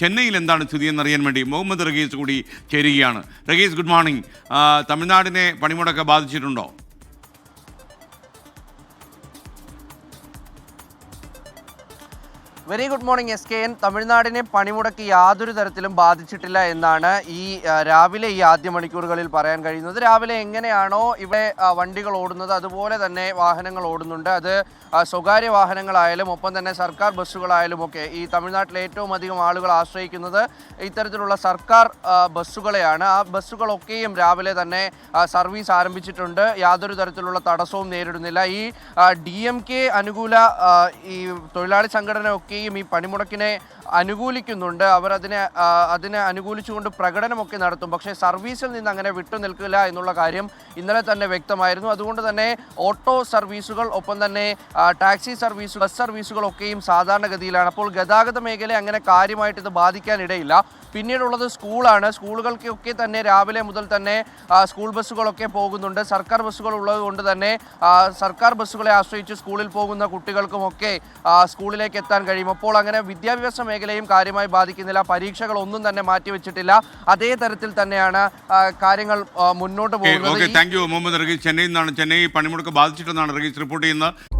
ചെന്നൈയിൽ എന്താണ് സ്ഥിതി എന്നറിയാൻ വേണ്ടി മുഹമ്മദ് റഗീസ് കൂടി ചേരുകയാണ്. Ragees, good morning. തമിഴ്നാടിനെ പണിമുടക്ക് ബാധിച്ചിട്ടുണ്ടോ? Very good morning SKN. തമിഴ്നാടിനെ പണിമുടക്ക് യാതൊരു തരത്തിലും ബാധിച്ചിട്ടില്ല എന്നാണ് രാവിലെ ഈ ആദ്യ മണിക്കൂറുകളിൽ പറയാൻ കഴിയുന്നത്. രാവിലെ എങ്ങനെയാണോ ഇവിടെ വണ്ടികൾ ഓടുന്നത് അതുപോലെ തന്നെ വാഹനങ്ങൾ ഓടുന്നുണ്ട്. അത് സ്വകാര്യ വാഹനങ്ങളായാലും ഒപ്പം തന്നെ സർക്കാർ ബസ്സുകളായാലും ഒക്കെ ഈ തമിഴ്നാട്ടിലെ ഏറ്റവും അധികം ആളുകൾ ആശ്രയിക്കുന്നത് ഇത്തരത്തിലുള്ള സർക്കാർ ബസ്സുകളെയാണ്. ആ ബസ്സുകളൊക്കെയും രാവിലെ തന്നെ സർവീസ് ആരംഭിച്ചിട്ടുണ്ട്. യാതൊരു തരത്തിലുള്ള തടസ്സവും നേരിടുന്നില്ല. ഈ DMK അനുകൂല ഈ തൊഴിലാളി സംഘടനയൊക്കെ ഈ പണിമുടക്കിനെ അനുകൂലിക്കുന്നുണ്ട്. അവർ അതിനെ അനുകൂലിച്ചുകൊണ്ട് പ്രകടനമൊക്കെ നടത്തും. പക്ഷേ സർവീസിൽ നിന്ന് അങ്ങനെ വിട്ടുനിൽക്കില്ല എന്നുള്ള കാര്യം ഇന്നലെ തന്നെ വ്യക്തമായിരുന്നു. അതുകൊണ്ട് തന്നെ ഓട്ടോ സർവീസുകൾ ഒപ്പം തന്നെ ടാക്സി സർവീസുകൾ ബസ് സർവീസുകളൊക്കെയും സാധാരണഗതിയിലാണ്. അപ്പോൾ ഗതാഗത മേഖലയെ അങ്ങനെ കാര്യമായിട്ട് ഇത് ബാധിക്കാനിടയില്ല. പിന്നീടുള്ളത് സ്കൂളാണ്. സ്കൂളുകൾക്കൊക്കെ തന്നെ രാവിലെ മുതൽ തന്നെ സ്കൂൾ ബസ്സുകളൊക്കെ പോകുന്നുണ്ട്. സർക്കാർ ബസ്സുകൾ ഉള്ളത് കൊണ്ട് തന്നെ സർക്കാർ ബസ്സുകളെ ആശ്രയിച്ച് സ്കൂളിൽ പോകുന്ന കുട്ടികൾക്കുമൊക്കെ സ്കൂളിലേക്ക് എത്താൻ കഴിയും. അപ്പോൾ അങ്ങനെ വിദ്യാഭ്യാസ മേഖലയും കാര്യമായി ബാധിക്കുന്നില്ല. പരീക്ഷകളൊന്നും തന്നെ മാറ്റിവെച്ചിട്ടില്ല. അതേ തരത്തിൽ തന്നെയാണ് കാര്യങ്ങൾ മുന്നോട്ട് പോകുന്നത്. Thank you Muhammad Ragees. ചെന്നൈയിൽ നിന്നാണ്. ചെന്നൈ പണിമുടക്ക് ബാധിച്ചിട്ടെന്നാണ് റഗീസ് റിപ്പോർട്ട് ചെയ്യുന്നത്.